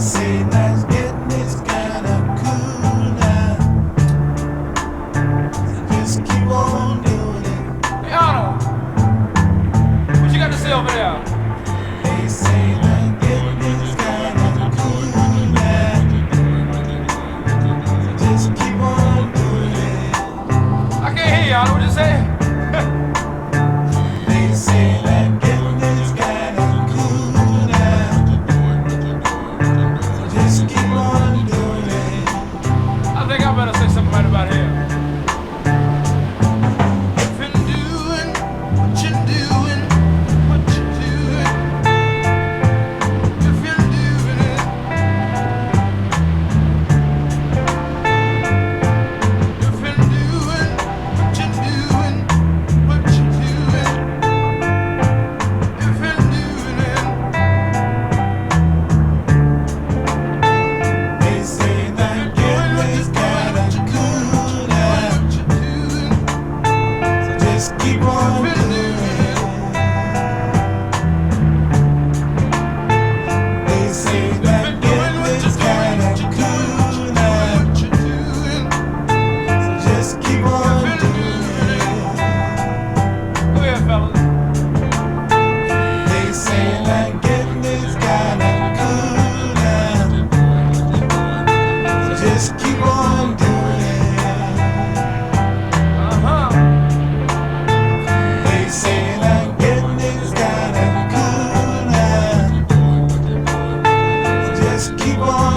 say that's getting is kinda cool now. So just keep on doing it. Hey Arnold, what you got to say over there? They say that getting is kinda cool now. So just keep on doing it. I can't hear you, Arnold. What you say? They say that getting is kinda cool now. So just keep on doing it. I think I better say something right about here. They say that getting is kinda cool now. So just keep on doing it. They say that getting is kinda cool now. So just keep on doing it. Go ahead, fellas. They say that getting is kinda cool now. So just keep on doing it. Uh-huh. They say that getting is kinda cool now. So just keep on